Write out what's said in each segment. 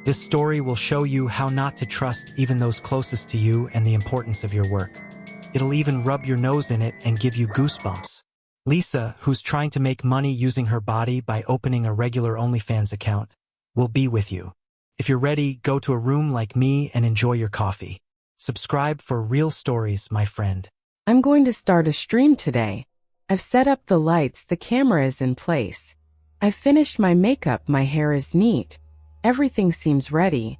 This story will show you how not to trust even those closest to you and the importance of your work. It'll even rub your nose in it and give you goosebumps. Lisa, who's trying to make money using her body by opening a regular OnlyFans account, will be with you. If you're ready, go to a room like me and enjoy your coffee. Subscribe for real stories, my friend. I'm going to start a stream today. I've set up the lights, the camera is in place. I've finished my makeup, my hair is neat. Everything seems ready.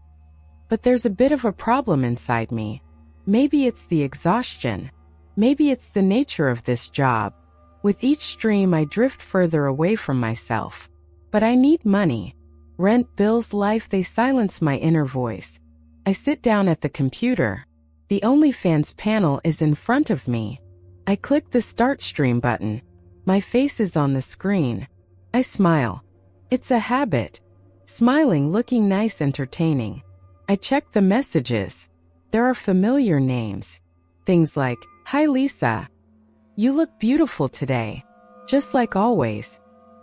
But there's a bit of a problem inside me. Maybe it's the exhaustion. Maybe it's the nature of this job. With each stream, I drift further away from myself. But I need money. Rent, bills, life, they silence my inner voice. I sit down at the computer. The OnlyFans panel is in front of me. I click the Start Stream button. My face is on the screen. I smile. It's a habit. Smiling, looking nice, entertaining. I check the messages. There are familiar names. Things like, "Hi Lisa. You look beautiful today." Just like always.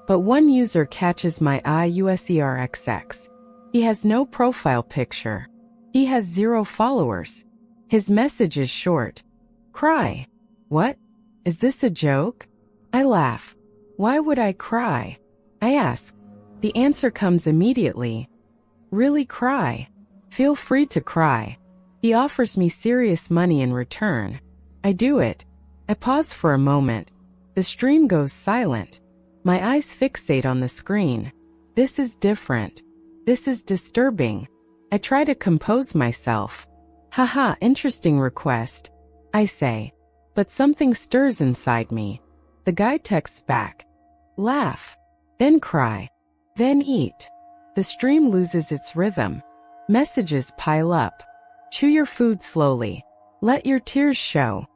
But one user catches my eye, USERXX. He has no profile picture. He has 0 followers. His message is short. Cry. What? Is this a joke? I laugh. Why would I cry? I ask. The answer comes immediately. Really cry. Feel free to cry. He offers me serious money in return. I do it. I pause for a moment. The stream goes silent. My eyes fixate on the screen. This is different. This is disturbing. I try to compose myself. Haha, interesting request, I say. But something stirs inside me. The guy texts back. Laugh. Then cry. Then eat. The stream loses its rhythm. Messages pile up. Chew your food slowly. Let your tears show.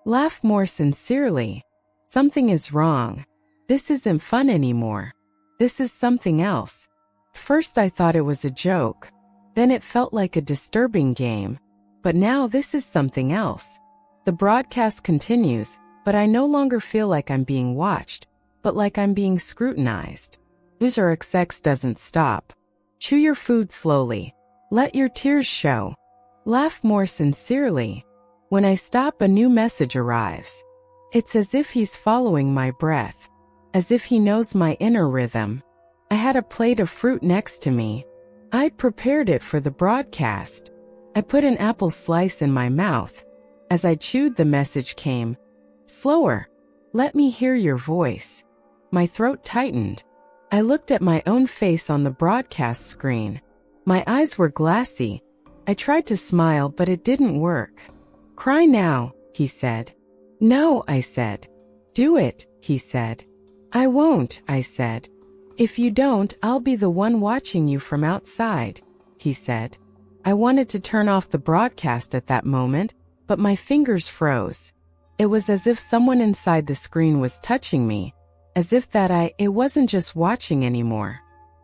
Laugh more sincerely. Something is wrong. This isn't fun anymore. This is something else. First I thought it was a joke. Then it felt like a disturbing game. But now this is something else. The broadcast continues, but I no longer feel like I'm being watched, but like I'm being scrutinized. User XX doesn't stop. Chew your food slowly. Let your tears show. Laugh more sincerely. When I stop, a new message arrives. It's as if he's following my breath. As if he knows my inner rhythm. I had a plate of fruit next to me. I'd prepared it for the broadcast. I put an apple slice in my mouth. As I chewed, the message came. Slower. Let me hear your voice. My throat tightened. I looked at my own face on the broadcast screen. My eyes were glassy. I tried to smile, but it didn't work. Cry now, he said. No, I said. Do it, he said. I won't, I said. If you don't, I'll be the one watching you from outside, he said. I wanted to turn off the broadcast at that moment, but my fingers froze. It was as if someone inside the screen was touching me, as if it wasn't just watching anymore.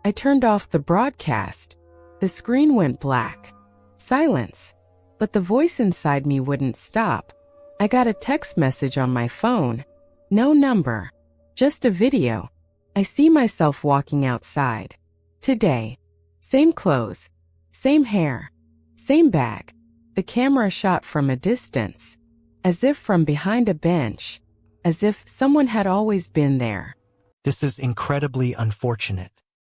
I turned off the broadcast. The screen went black. Silence. But the voice inside me wouldn't stop. I got a text message on my phone. No number. Just a video. I see myself walking outside. Today. Same clothes. Same hair. Same bag. The camera shot from a distance. As if from behind a bench. As if someone had always been there. This is incredibly unfortunate.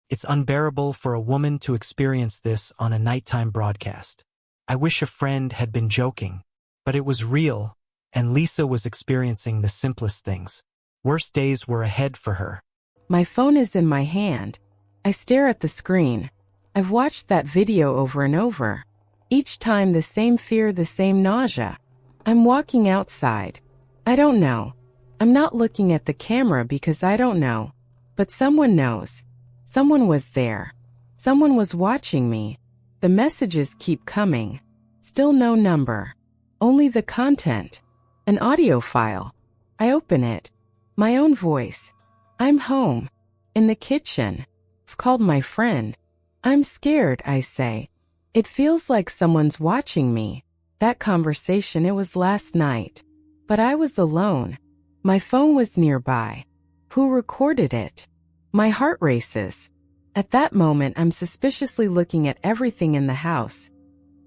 It's unbearable for a woman to experience this on a nighttime broadcast. I wish a friend had been joking, but it was real, and Lisa was experiencing the simplest things. Worse days were ahead for her. My phone is in my hand. I stare at the screen. I've watched that video over and over. Each time the same fear, the same nausea. I'm walking outside. I don't know. I'm not looking at the camera because I don't know. But someone knows. Someone was there. Someone was watching me. The messages keep coming. Still no number. Only the content. An audio file. I open it. My own voice. I'm home. In the kitchen. I've called my friend. I'm scared, I say. It feels like someone's watching me. That conversation, it was last night. But I was alone. My phone was nearby. Who recorded it? My heart races. At that moment, I'm suspiciously looking at everything in the house.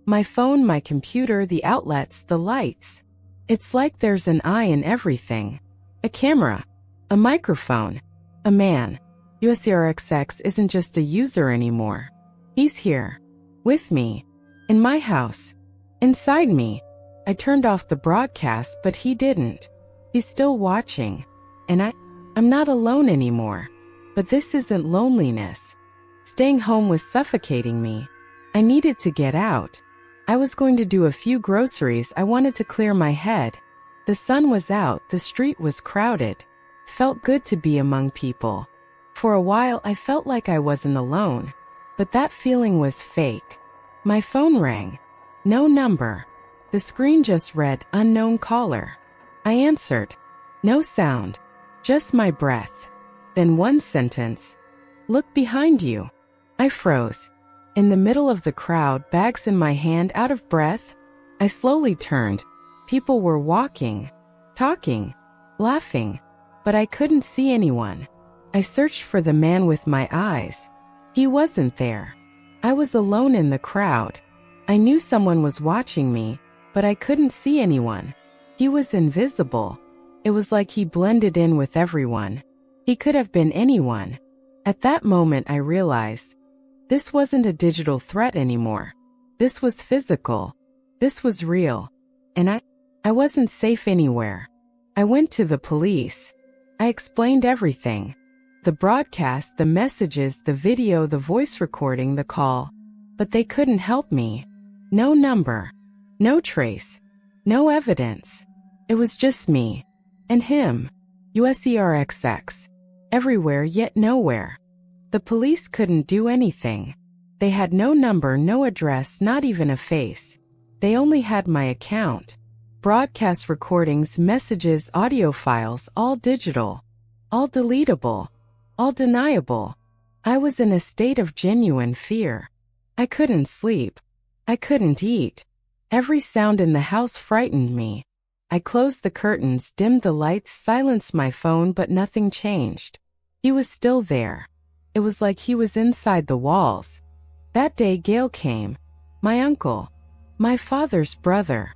My phone, my computer, the outlets, the lights. It's like there's an eye in everything. A camera. A microphone. A man. USERXX isn't just a user anymore. He's here. With me. In my house. Inside me. I turned off the broadcast, but he didn't. He's still watching. And I'm not alone anymore. But this isn't loneliness. Staying home was suffocating me. I needed to get out. I was going to do a few groceries. I wanted to clear my head. The sun was out. The street was crowded. Felt good to be among people. For a while, I felt like I wasn't alone. But that feeling was fake. My phone rang. No number. The screen just read, unknown caller. I answered. No sound. Just my breath. Then one sentence. Look behind you. I froze. In the middle of the crowd, bags in my hand, out of breath. I slowly turned. People were walking, talking, laughing, but I couldn't see anyone. I searched for the man with my eyes. He wasn't there. I was alone in the crowd. I knew someone was watching me, but I couldn't see anyone. He was invisible. It was like he blended in with everyone. He could have been anyone. At that moment, I realized this wasn't a digital threat anymore. This was physical. This was real. And I wasn't safe anywhere. I went to the police. I explained everything. The broadcast, the messages, the video, the voice recording, the call. But they couldn't help me. No number. No trace. No evidence. It was just me. And him. USERXX. Everywhere yet nowhere. The police couldn't do anything. They had no number, no address, not even a face. They only had my account. Broadcast recordings, messages, audio files, all digital. All deletable. All deniable. I was in a state of genuine fear. I couldn't sleep. I couldn't eat. Every sound in the house frightened me. I closed the curtains, dimmed the lights, silenced my phone, but nothing changed. He was still there. It was like he was inside the walls. That day Gail came. My uncle. My father's brother.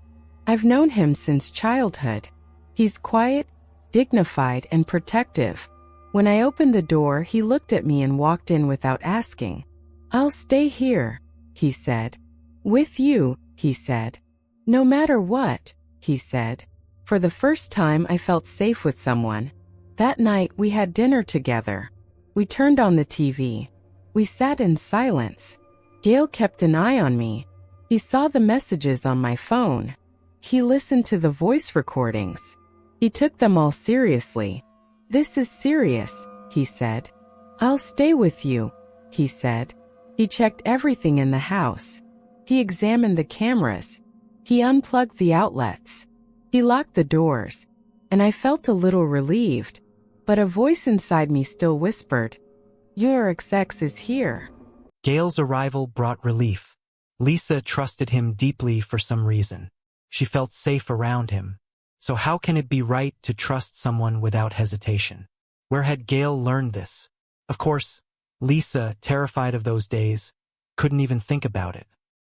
I've known him since childhood. He's quiet, dignified, and protective. When I opened the door, he looked at me and walked in without asking. I'll stay here, he said. With you, he said. No matter what, he said. For the first time, I felt safe with someone. That night, we had dinner together. We turned on the TV. We sat in silence. Gail kept an eye on me. He saw the messages on my phone. He listened to the voice recordings. He took them all seriously. This is serious, he said. I'll stay with you, he said. He checked everything in the house. He examined the cameras. He unplugged the outlets. He locked the doors. And I felt a little relieved. But a voice inside me still whispered, USERXX is here. Gail's arrival brought relief. Lisa trusted him deeply for some reason. She felt safe around him. So how can it be right to trust someone without hesitation? Where had Gail learned this? Of course, Lisa, terrified of those days, couldn't even think about it.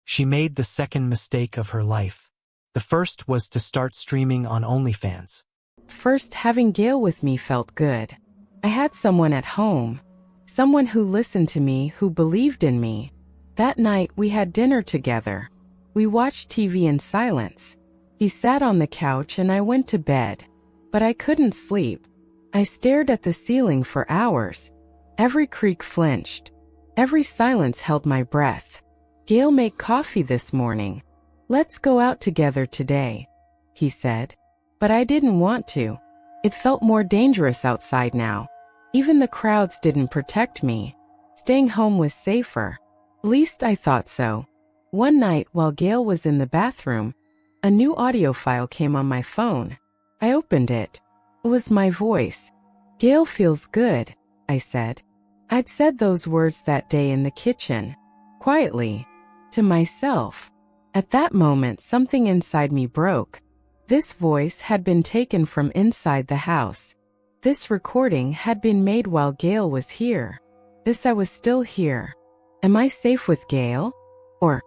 She made the second mistake of her life. The first was to start streaming on OnlyFans. First, having Gail with me felt good. I had someone at home. Someone who listened to me, who believed in me. That night, we had dinner together. We watched TV in silence. He sat on the couch and I went to bed. But I couldn't sleep. I stared at the ceiling for hours. Every creak flinched. Every silence held my breath. Gail made coffee this morning. Let's go out together today, he said. But I didn't want to. It felt more dangerous outside now. Even the crowds didn't protect me. Staying home was safer. At least I thought so. One night, while Gail was in the bathroom, a new audio file came on my phone. I opened it. It was my voice. Gail feels good, I said. I'd said those words that day in the kitchen, quietly, to myself. At that moment, something inside me broke. This voice had been taken from inside the house. This recording had been made while Gail was here. This I was still here. Am I safe with Gail? Or,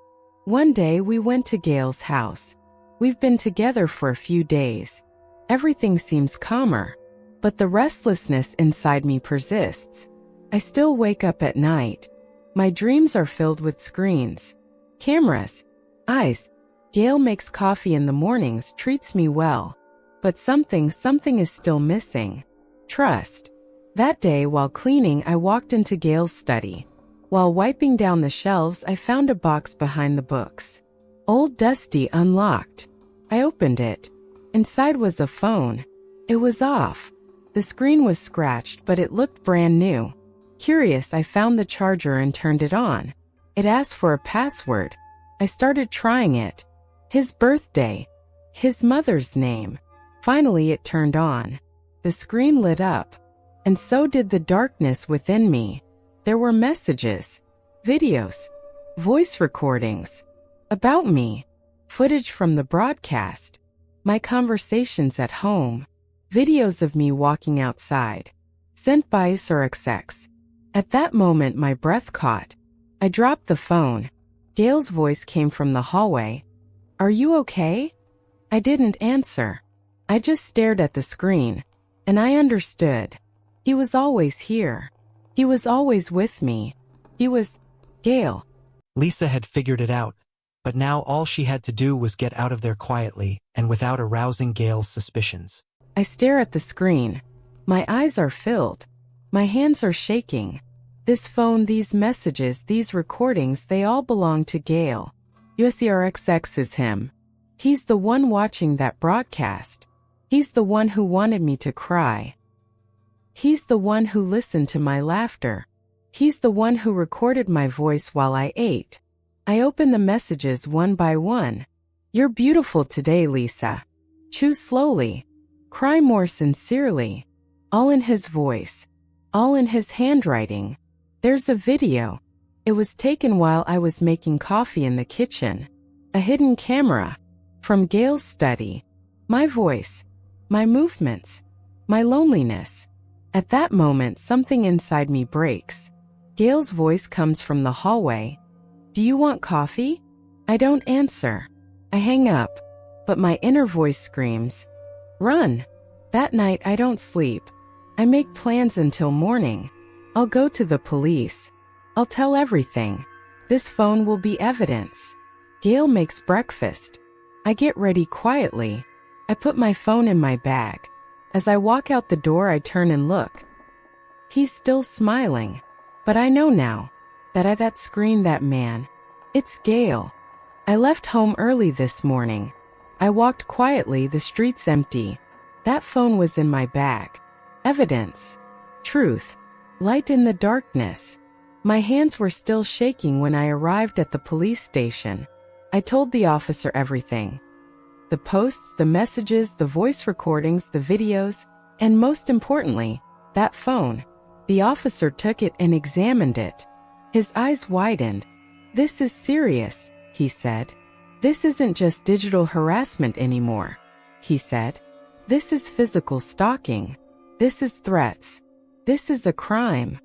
one day we went to Gail's house. We've been together for a few days. Everything seems calmer, but the restlessness inside me persists. I still wake up at night. My dreams are filled with screens, cameras, eyes. Gail makes coffee in the mornings, treats me well. But something is still missing. Trust. That day, while cleaning, I walked into Gail's study. While wiping down the shelves, I found a box behind the books. Old, dusty, unlocked. I opened it. Inside was a phone. It was off. The screen was scratched, but it looked brand new. Curious, I found the charger and turned it on. It asked for a password. I started trying it. His birthday. His mother's name. Finally, it turned on. The screen lit up. And so did the darkness within me. There were messages, videos, voice recordings about me, footage from the broadcast, my conversations at home, videos of me walking outside, sent by XX. At that moment, my breath caught. I dropped the phone. Gail's voice came from the hallway. "Are you okay?" I didn't answer. I just stared at the screen, and I understood. He was always here. He was always with me. He was Gail. Lisa had figured it out, but now all she had to do was get out of there quietly and without arousing Gail's suspicions. I stare at the screen. My eyes are filled. My hands are shaking. This phone, these messages, these recordings, they all belong to Gail. USCRXX is him. He's the one watching that broadcast. He's the one who wanted me to cry. He's the one who listened to my laughter. He's the one who recorded my voice while I ate. I opened the messages one by one. "You're beautiful today, Lisa. Chew slowly. Cry more sincerely." All in his voice. All in his handwriting. There's a video. It was taken while I was making coffee in the kitchen. A hidden camera. From Gail's study. My voice. My movements. My loneliness. At that moment, something inside me breaks. Gail's voice comes from the hallway. "Do you want coffee?" I don't answer. I hang up, but my inner voice screams, "Run!" That night, I don't sleep. I make plans until morning. I'll go to the police. I'll tell everything. This phone will be evidence. Gail makes breakfast. I get ready quietly. I put my phone in my bag. As I walk out the door, I turn and look. He's still smiling. But I know now that that screen, that man, it's Gail. I left home early this morning. I walked quietly, the streets empty. That phone was in my bag. Evidence. Truth. Light in the darkness. My hands were still shaking when I arrived at the police station. I told the officer everything. The posts, the messages, the voice recordings, the videos, and most importantly, that phone. The officer took it and examined it. His eyes widened. "This is serious," he said. "This isn't just digital harassment anymore," he said. "This is physical stalking. This is threats. This is a crime."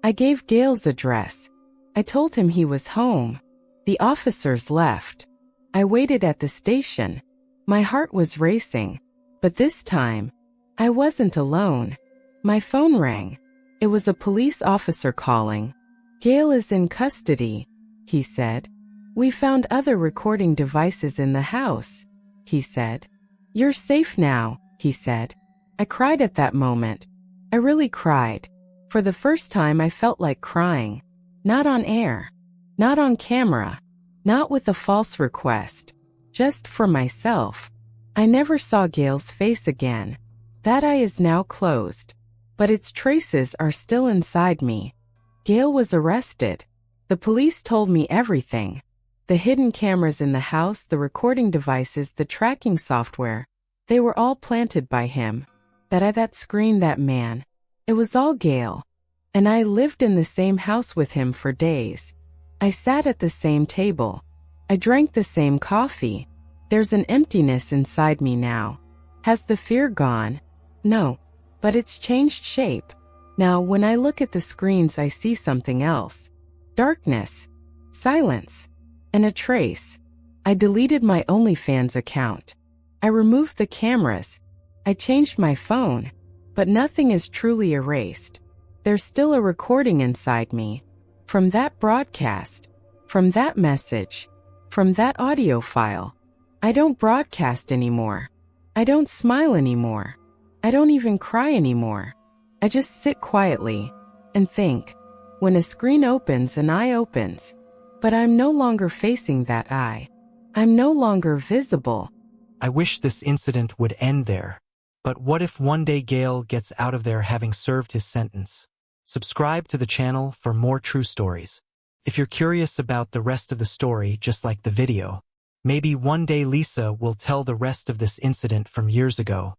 I gave Gail's address. I told him he was home. The officers left. I waited at the station. My heart was racing, but this time, I wasn't alone. My phone rang. It was a police officer calling. "Gail is in custody," he said. "We found other recording devices in the house," he said. "You're safe now," he said. I cried at that moment. I really cried. For the first time, I felt like crying. Not on air. Not on camera. Not with a false request. Just for myself. I never saw Gail's face again. That eye is now closed. But its traces are still inside me. Gail was arrested. The police told me everything. The hidden cameras in the house, the recording devices, the tracking software. They were all planted by him. That screen, that man. It was all Gail. And I lived in the same house with him for days. I sat at the same table. I drank the same coffee. There's an emptiness inside me now. Has the fear gone? No. But it's changed shape. Now, when I look at the screens, I see something else. Darkness, silence, and a trace. I deleted my OnlyFans account. I removed the cameras. I changed my phone, but nothing is truly erased. There's still a recording inside me. From that broadcast, from that message, from that audio file. I don't broadcast anymore. I don't smile anymore. I don't even cry anymore. I just sit quietly and think. When a screen opens, an eye opens. But I'm no longer facing that eye. I'm no longer visible. I wish this incident would end there. But what if one day Gale gets out of there having served his sentence? Subscribe to the channel for more true stories. If you're curious about the rest of the story, just like the video, maybe one day Lisa will tell the rest of this incident from years ago.